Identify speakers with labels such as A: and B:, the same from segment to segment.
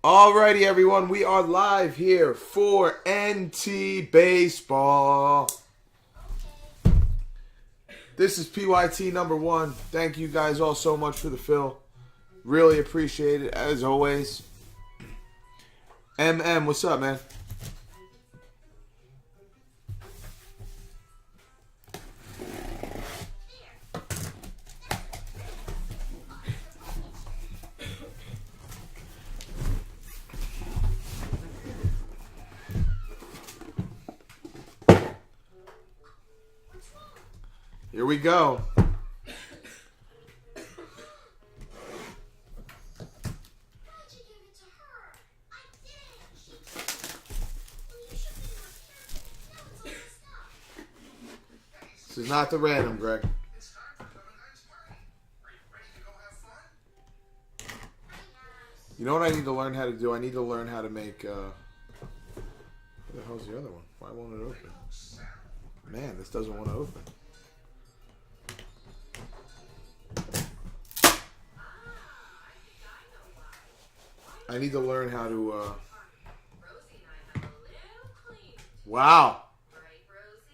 A: Alrighty, everyone, we are live here for NT Baseball. This is PYT number 1. Thank you guys all so much for the fill. Really appreciate it, as always. MM, what's up, man? Here we go. This is not the random, Greg. You know what I need to learn how to do? I need to learn how to make, where the hell's the other one? Why won't it open? Man, this doesn't want to open. I need to learn how to, wow.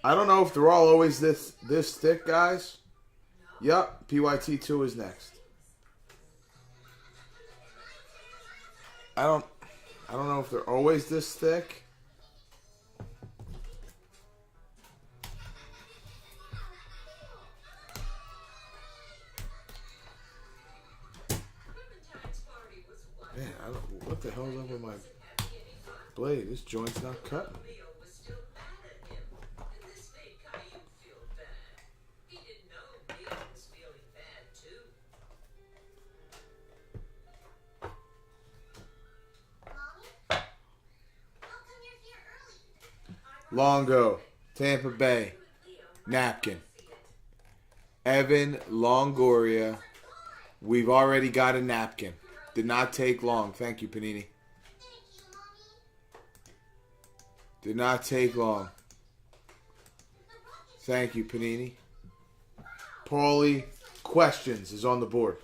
A: I don't know if they're all always this thick, guys. Yep, PYT2 is next. I don't know if they're always this thick. Man, what the hell's up with my blade? This joint's not cutting. Longo, Tampa Bay, napkin. Evan Longoria. We've already got a napkin. Did not take long. Thank you, Panini. Did not take long. Thank you, Panini. Paulie Questions is on the board.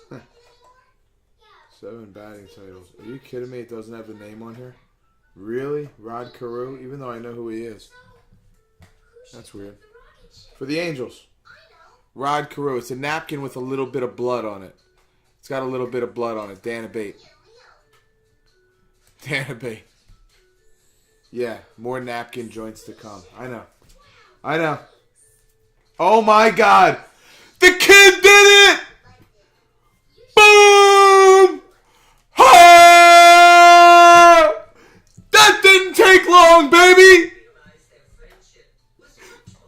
A: Huh. 7 batting titles. Are you kidding me? It doesn't have the name on here? Really? Rod Carew? Even though I know who he is. That's weird. For the Angels. Rod Carew. It's a napkin with a little bit of blood on it. It's got a little bit of blood on it. Dana Bate. Dana Bate. Yeah, more napkin joints to come. I know. I know. Oh my God! The kid did it! Boom! Oh! That didn't take long, baby!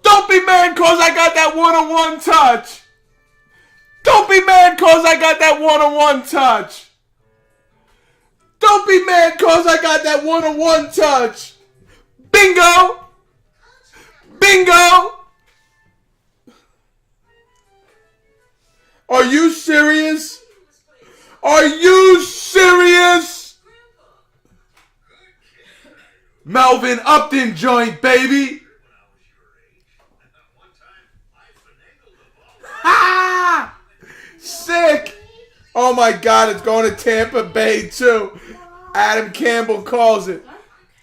A: Don't be mad cause I got that one-on-one touch! Don't be mad cause I got that one-on-one touch! Don't be mad cause I got that one-on-one touch! Bingo! Bingo! Are you serious? Are you serious? Melvin Upton joint, baby. Ha! Sick. Oh my God, it's going to Tampa Bay too. Adam Campbell calls it.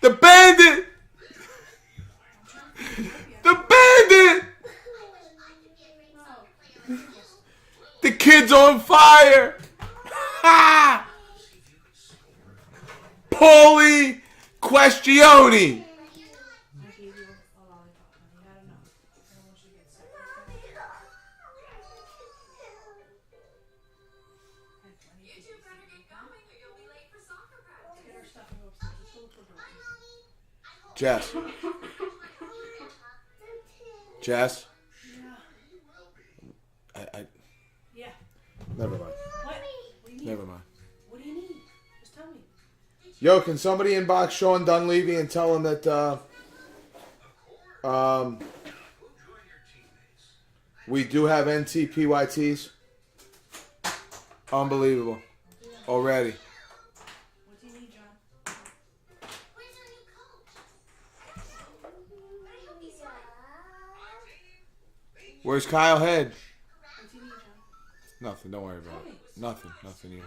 A: The Bandit. The Bandit. The kid's on fire. Ha! Paulie Questioni. Jess. Jess.
B: Yeah.
A: Never mind.
B: What?
A: Never mind.
B: What do you need? Just tell me.
A: Yo, can somebody inbox Sean Dunleavy and tell him that we do have NT PYTs? Unbelievable. Already.
B: What do you need, John?
A: Where's Kyle Head?
B: What do you need, John?
A: Nothing. Don't worry about it. Nothing. Nothing here.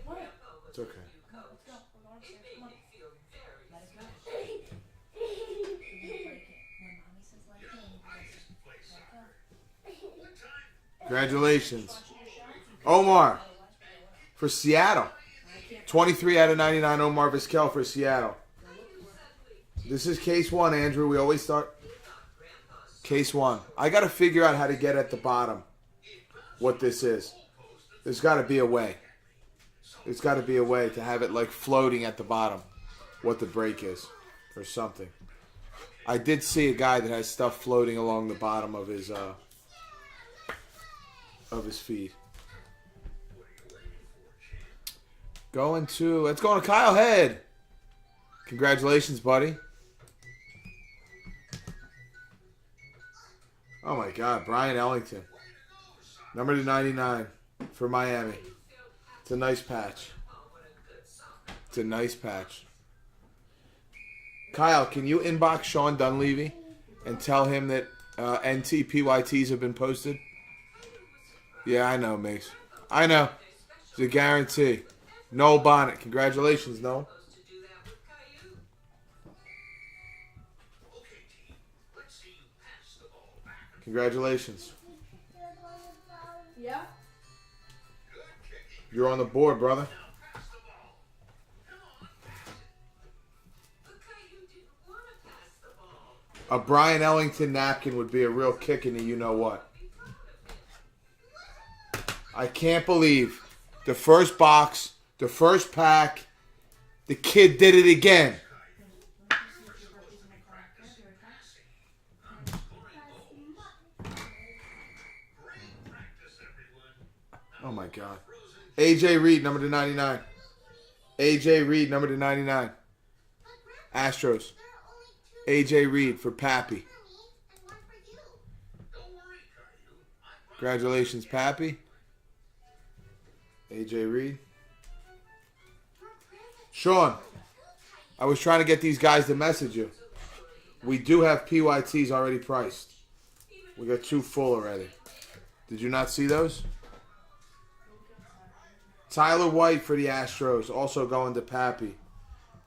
B: What?
A: It's okay.
B: Come on, let's go. We're going upstairs. Come on. Let it go. You're gonna break it. When mommy says let it go, let it go.
A: Congratulations, Omar, for Seattle. 23 out of 99, Omar Vizquel for Seattle. This is case 1, Andrew. We always start case 1. I got to figure out how to get at the bottom what this is. There's got to be a way. There's got to be a way to have it like floating at the bottom what the break is or something. I did see a guy that has stuff floating along the bottom of his feed. Let's go to Kyle Head. Congratulations, buddy. Oh my God, Brian Ellington. Number to 99 for Miami. It's a nice patch. It's a nice patch. Kyle, can you inbox Sean Dunleavy and tell him that NT PYTs have been posted? Yeah, I know, Mace. I know. It's a guarantee. Noel Bonnet. Congratulations, Noel. Congratulations.
B: Yeah?
A: You're on the board, brother. A Brian Ellington napkin would be a real kick in the you-know-what. I can't believe the first box, the first pack, the kid did it again. Oh, my God. AJ Reed, number to 99. AJ Reed, number to 99. Astros. AJ Reed for Pappy. Congratulations, Pappy. AJ Reed. Sean, I was trying to get these guys to message you. We do have PYTs already priced. We got 2 full already. Did you not see those? Tyler White for the Astros, also going to Pappy.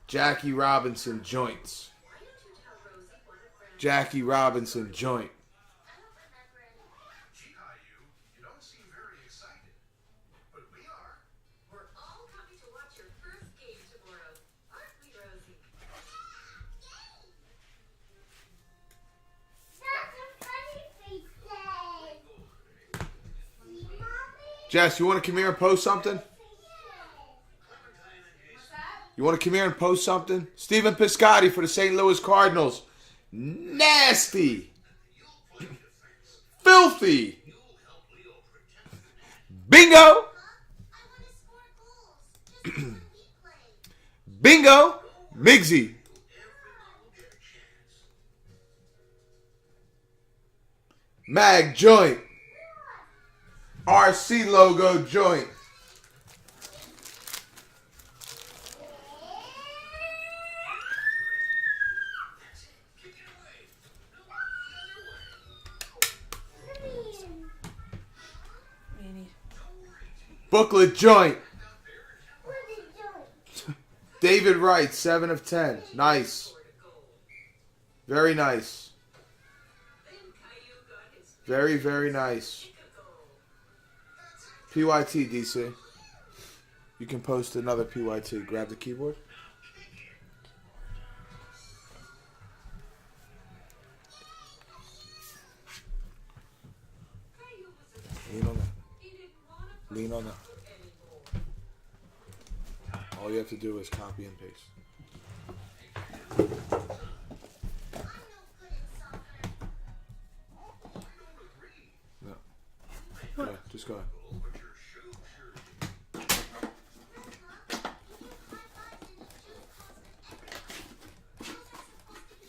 A: Jackie Robinson joints. Jackie Robinson joint. Jess, you want to come here and post something? You want to come here and post something? Stephen Piscotty for the St. Louis Cardinals. Nasty. Filthy. Bingo. Bingo. Migsy. Mag joint. RC logo joint. Booklet joint. David Wright, 7 of 10. Nice. Very nice. Very, very nice. PYT, DC. You can post another PYT. Grab the keyboard. Lean on that. Lean on that. All you have to do is copy and paste. No. Yeah, just go ahead.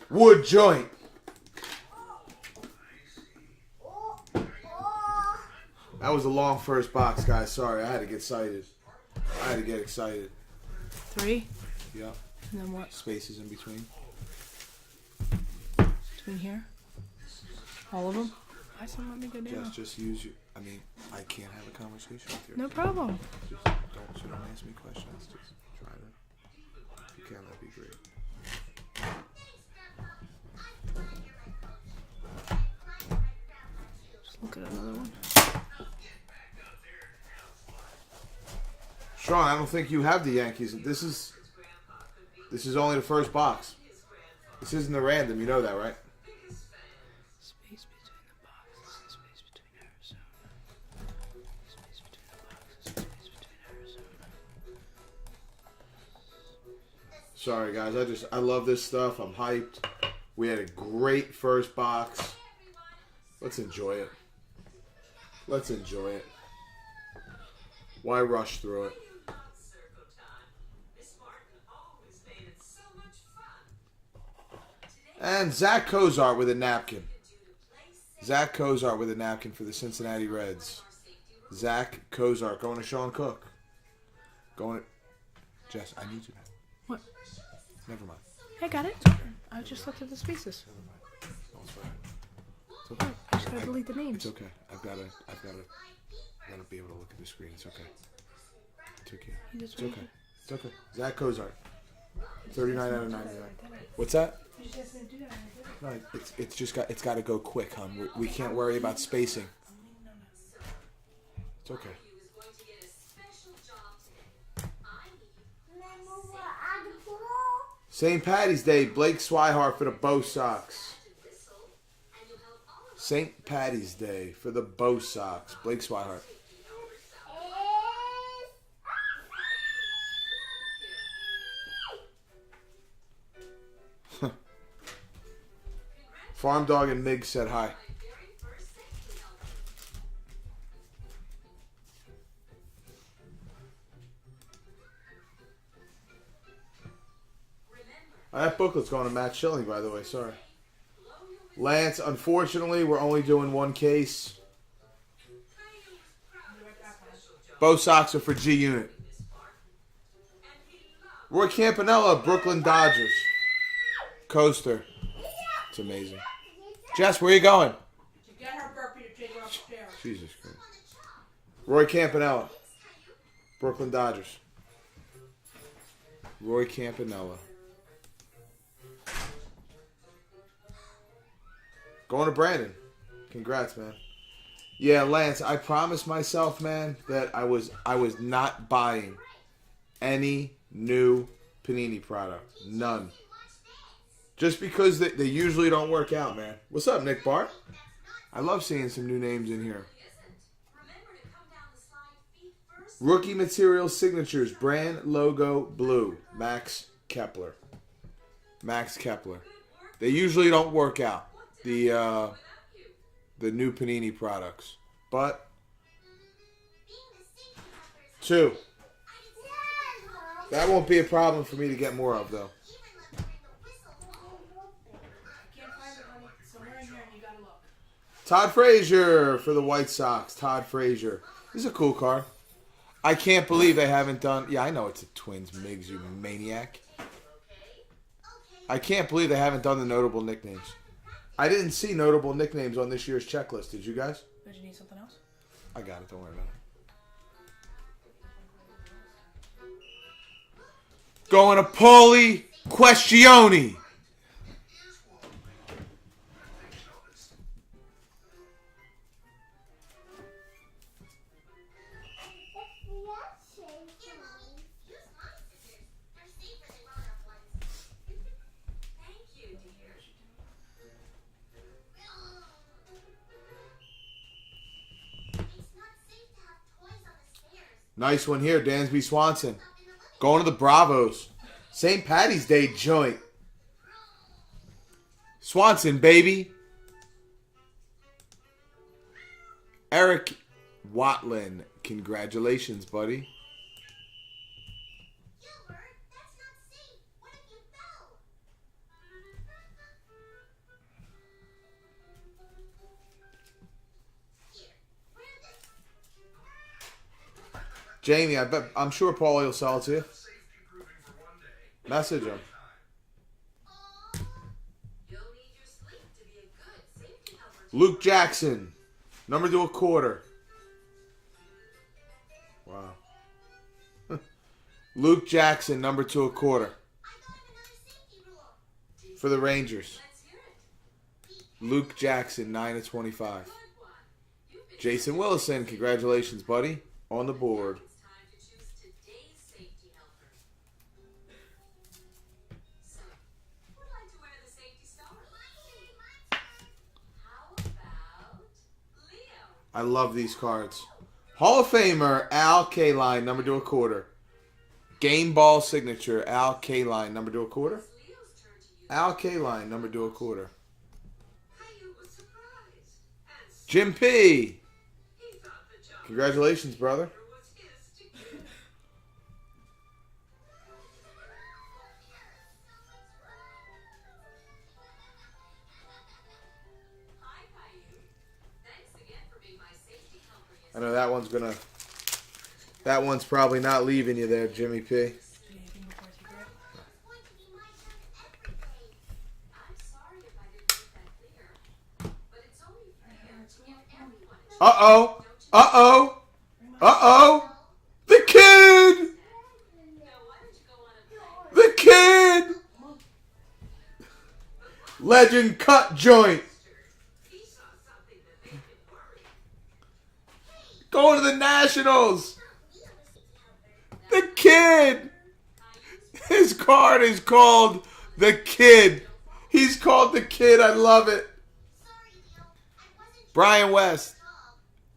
A: Wood joint. That was a long first box, guys. Sorry, I had to get excited. I had to get excited.
B: 3?
A: Yeah.
B: And then what?
A: Spaces in between.
B: Between here? All of them? Why someone let me go down?
A: Just use your. I mean, I can't have a conversation with you.
B: No problem.
A: Just don't ask me questions. Just try to. If you can, that'd be great.
B: Just look at another one.
A: Sean, I don't think you have the Yankees. This is only the first box. This isn't the random. You know that, right?
B: Space between the boxes. Space between Arizona. Space between the boxes. Space between Arizona.
A: Sorry, guys. I love this stuff. I'm hyped. We had a great first box. Let's enjoy it. Let's enjoy it. Why rush through it? And Zach Cozart with a napkin. Zach Cozart with a napkin for the Cincinnati Reds. Zach Cozart going to Sean Cook. Going to... Jess, I need you.
B: What?
A: Never mind.
B: I got it. I just looked at the spaces.
A: Never mind. No, it's fine. It's okay.
B: I just gotta delete the names.
A: It's okay. I've got to be able to look at the screen. It's okay. It's okay. It's okay. It's okay. Zach Cozart. 39 out of 99. What's that? No, it's got to go quick, hon. We can't worry about spacing. It's okay. St. Patty's Day, Blake Swihart for the Bo Sox. St. Patty's Day for the Bo Sox, Blake Swihart. Farm Dog and Mig said hi. That booklet's going to Matt Schilling, by the way. Sorry. Lance, unfortunately, we're only doing one case. Both socks are for G Unit. Roy Campanella, Brooklyn Dodgers. Coaster. It's amazing. Jess, where are you going?
B: To get her burpee to take her upstairs.
A: Jesus Christ. Roy Campanella. Brooklyn Dodgers. Roy Campanella. Going to Brandon. Congrats, man. Yeah, Lance, I promised myself, man, that I was not buying any new Panini product. None. Just because they usually don't work out, man. What's up, Nick Bart? I love seeing some new names in here. Rookie material signatures, brand logo blue. Max Kepler. Max Kepler. They usually don't work out. The new Panini products. But 2. That won't be a problem for me to get more of, though. Todd Frazier for the White Sox. Todd Frazier. This is a cool card. I can't believe they haven't done... Yeah, I know it's a Twins, Miggs, you maniac. I can't believe they haven't done the notable nicknames. I didn't see notable nicknames on this year's checklist. Did you guys?
B: Did you need something else?
A: I got it. Don't worry about it. Going to Paulie Questioni. Nice one here, Dansby Swanson. Going to the Bravos. St. Patty's Day joint. Swanson, baby. Eric Watlin. Congratulations, buddy. Jamie, I'm sure Paul will sell it to you. Message him. Luke Jackson, number to a quarter. Wow. Luke Jackson, number to a quarter. For the Rangers. Luke Jackson, 9/25. Jason Willison, congratulations, buddy. On the board. I love these cards. Hall of Famer, Al Kaline, number to a quarter. Game ball signature, Al Kaline, number to a quarter. Al Kaline, number to a quarter. Jim P. Congratulations, brother. I know that one's probably not leaving you there, Jimmy P. Uh-oh. Uh-oh. Uh-oh. The kid. The kid. Legend cut joint. Going to the Nationals. The kid. His card is called The Kid. He's called The Kid. I love it. Brian West.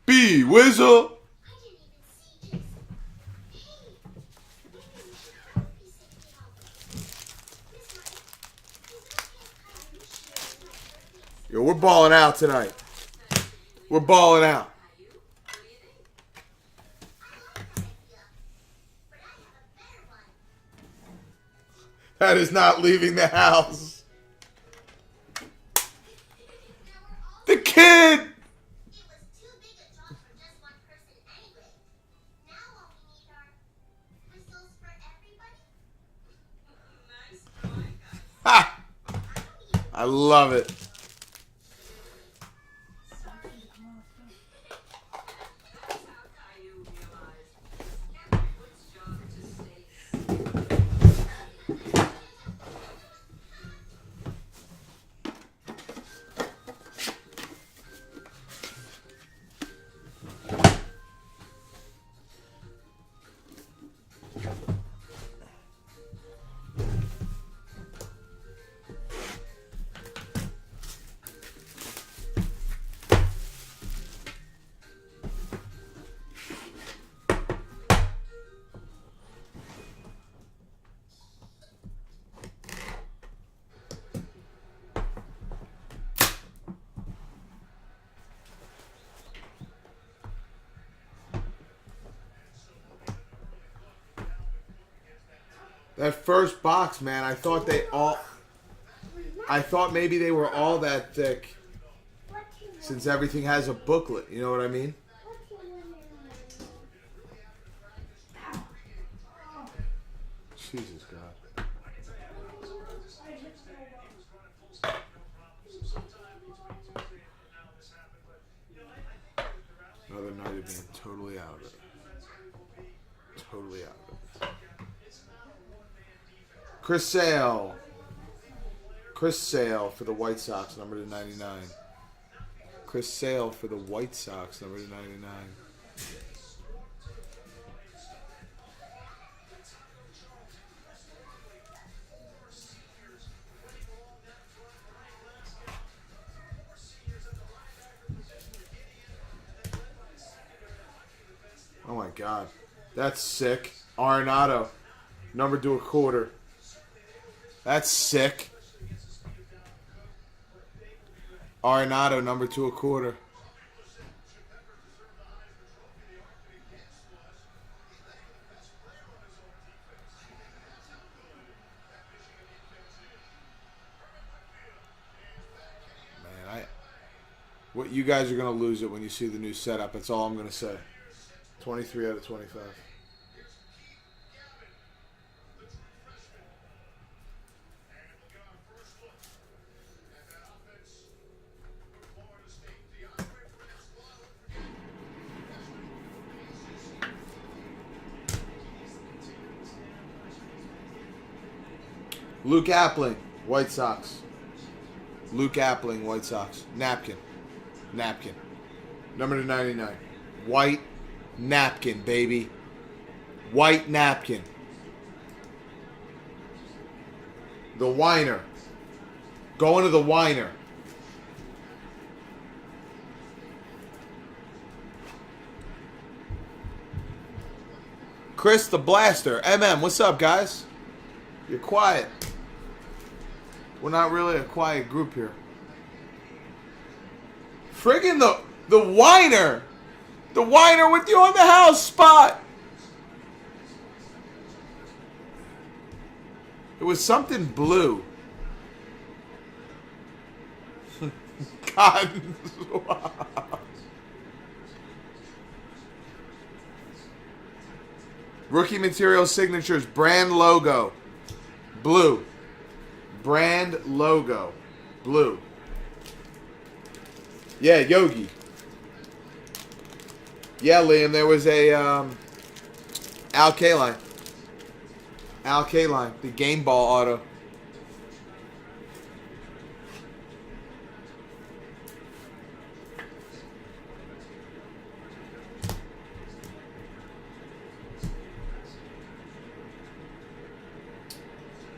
A: B. Wizzle. Yo, we're balling out tonight. We're balling out. That is not leaving the house. The kid. Ha! I love it. That first box, man, I thought maybe they were all that thick since everything has a booklet. You know what I mean? Jesus, God. Another night of being totally out of it. Totally out of it. Chris Sale for the White Sox, number to 99. Chris Sale for the White Sox, number to 99. Oh my God, that's sick. Arenado, number to a quarter. That's sick. Arenado, number to a quarter. Man, what you guys are gonna lose it when you see the new setup. That's all I'm gonna say. 23 out of 25. Luke Appling, White Sox. Luke Appling, White Sox. Napkin. Napkin. Number to 99. White napkin, baby. White napkin. The Whiner. Going to the Whiner. Chris the Blaster. What's up, guys? You're quiet. We're not really a quiet group here. Friggin' the Whiner. The Whiner with you on the house spot. It was something blue. God. Rookie material signatures, brand logo, blue. Brand logo, blue. Yeah, Yogi. Yeah, Liam, there was a Al Kaline. Al Kaline, the game ball auto.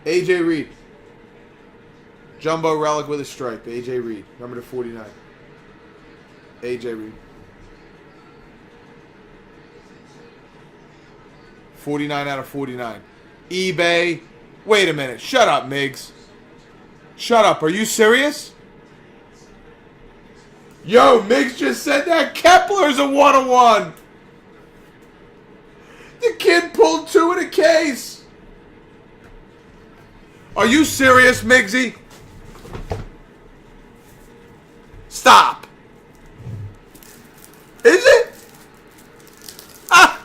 A: AJ Reed. Jumbo relic with a stripe. AJ Reed. Number to 49. AJ Reed. 49 out of 49. eBay. Wait a minute. Shut up, Miggs. Shut up. Are you serious? Yo, Miggs just said that Kepler's a 101. The kid pulled 2 in a case. Are you serious, Miggsy? Stop. Is it? Ah!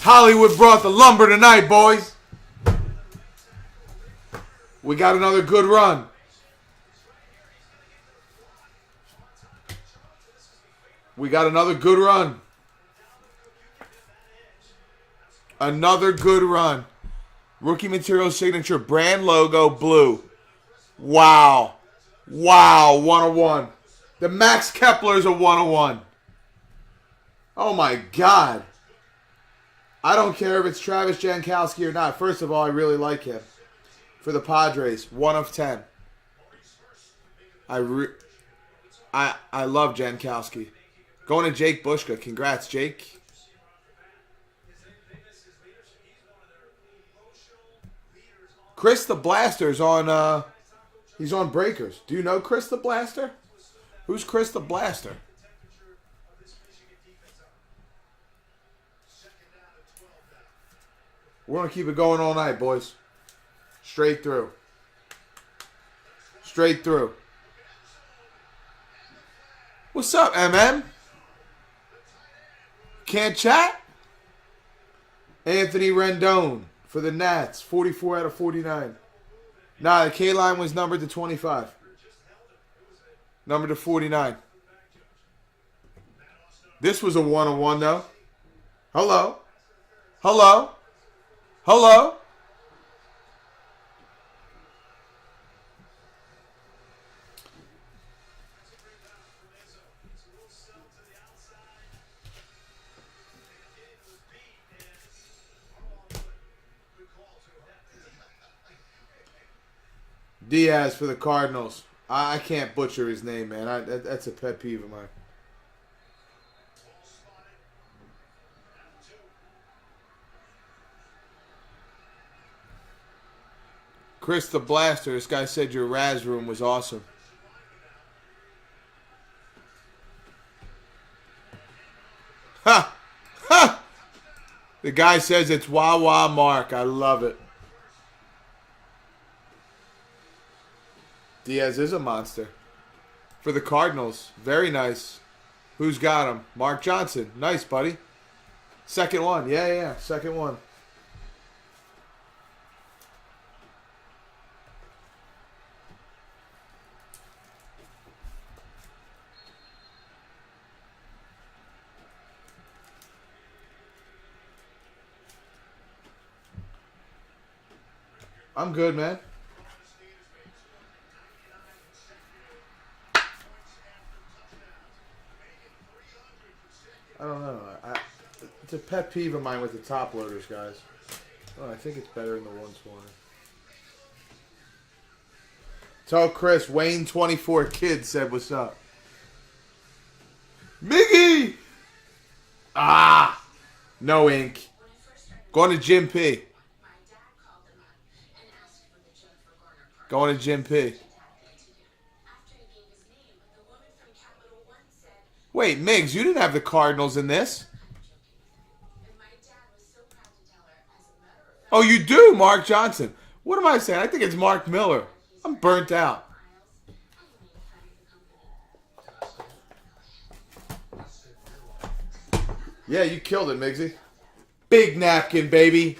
A: Hollywood brought the lumber tonight, boys. We got another good run. We got another good run. Another good run. Rookie material signature, brand logo, blue. Wow. Wow, 101. The Max Kepler's a 101. Oh my God. I don't care if it's Travis Jankowski or not. First of all, I really like him. For the Padres, 1 of 10. I love Jankowski. Going to Jake Bushka. Congrats, Jake. Chris the Blaster's on, he's on Breakers. Do you know Chris the Blaster? Who's Chris the Blaster? We're going to keep it going all night, boys. Straight through. Straight through. What's up, MM? Can't chat? Anthony Rendon for the Nats. 44 out of 49. Nah, the K-line was numbered to 25. Numbered to 49. This was a 101, though. Hello? Hello? Hello? Diaz for the Cardinals. I can't butcher his name, man. That's a pet peeve of mine. Chris the Blaster. This guy said your Raz room was awesome. Ha! Ha! The guy says it's Wawa Mark. I love it. Diaz is a monster. For the Cardinals. Very nice. Who's got him? Mark Johnson. Nice, buddy. Second one. Yeah. Second one. I'm good, man. I don't know. It's a pet peeve of mine with the top loaders, guys. Oh, I think it's better in the 120. Tell Chris, Wayne24 Kid said what's up. Miggy! Ah! No ink. Going to Jim P. Going to Jim P. Wait, Miggs, you didn't have the Cardinals in this. Oh, you do, Mark Johnson. What am I saying? I think it's Mark Miller. I'm burnt out. Yeah, you killed it, Miggsy. Big napkin, baby.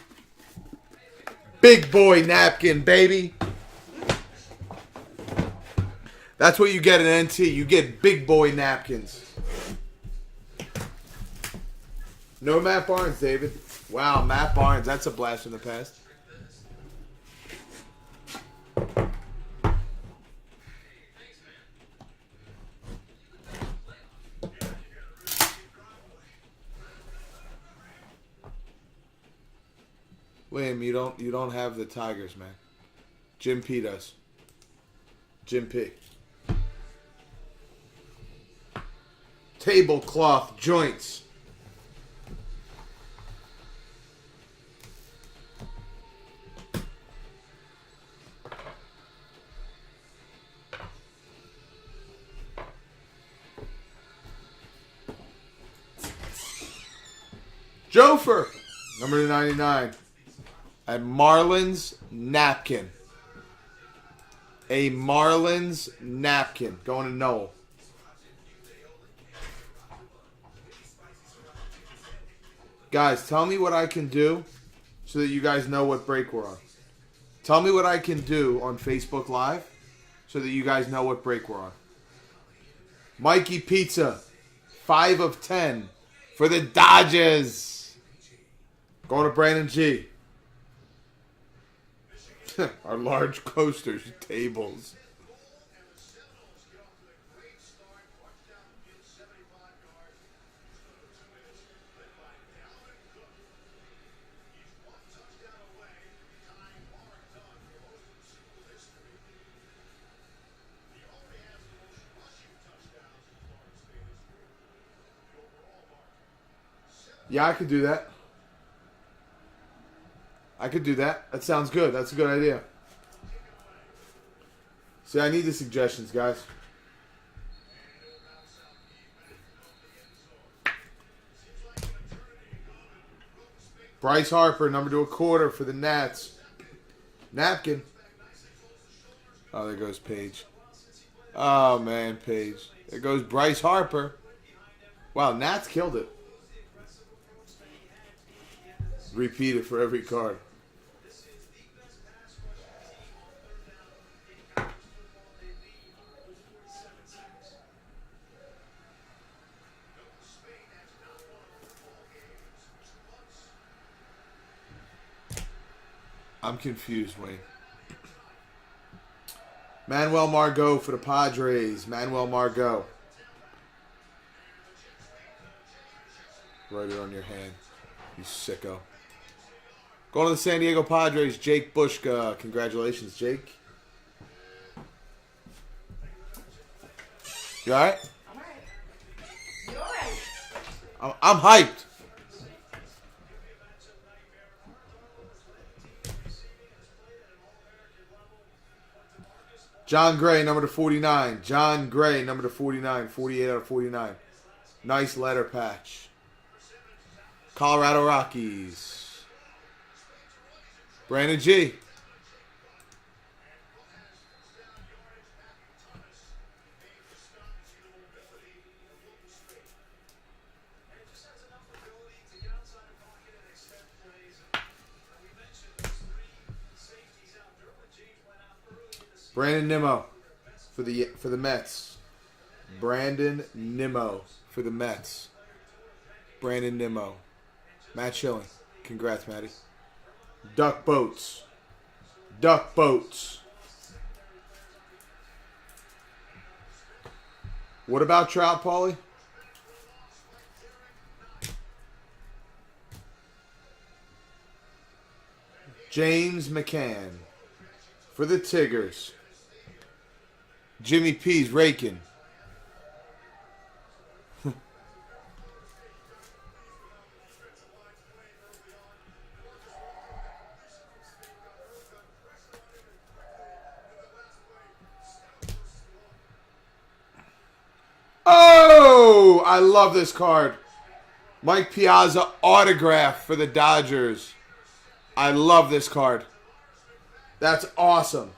A: Big boy napkin, baby. That's what you get in NT. You get big boy napkins. No Matt Barnes, David. Wow, Matt Barnes. That's a blast from the past. William, you don't have the Tigers, man. Jim P does. Jim P. Tablecloth joints. Jofer, number 99. A Marlins napkin. A Marlins napkin. Going to Noel. Guys, tell me what I can do so that you guys know what break we're on. Tell me what I can do on Facebook Live so that you guys know what break we're on. Mikey Pizza, 5 of 10 for the Dodgers. Going to Brandon G. Our large coasters, tables. Yeah, I could do that. I could do that. That sounds good. That's a good idea. See, I need the suggestions, guys. Bryce Harper, number to a quarter for the Nats. Napkin. Oh, there goes Paige. Oh, man, Paige. There goes Bryce Harper. Wow, Nats killed it. Repeat it for every card. I'm confused, Wayne. Manuel Margot for the Padres. Manuel Margot. Write it on your hand, you sicko. Going to the San Diego Padres, Jake Bushka. Congratulations, Jake. You all right?
C: I'm all right. You all right?
A: I'm hyped. John Gray, number to 49. John Gray, number to 49. 48 out of 49. Nice letter patch. Colorado Rockies. Brandon G. Brandon Nimmo for the Mets. Brandon Nimmo for the Mets. Brandon Nimmo. Matt Schilling. Congrats, Matty. Duck Boats. Duck boats. What about Trout, Paulie? James McCann for the Tigers. Jimmy P's raking. Oh, I love this card. Mike Piazza autograph for the Dodgers. I love this card. That's awesome.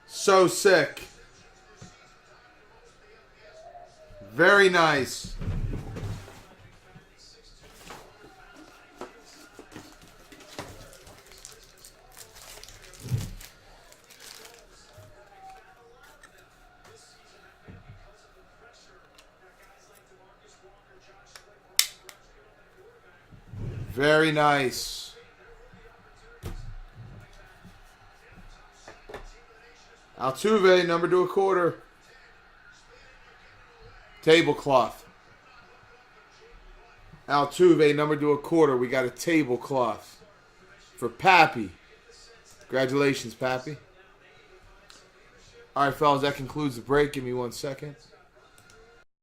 A: So sick. Very nice. Very nice. Altuve, number to a quarter. Tablecloth. Altuve, number to a quarter. We got a tablecloth for Pappy. Congratulations, Pappy. All right, fellas, that concludes the break. Give me 1 second.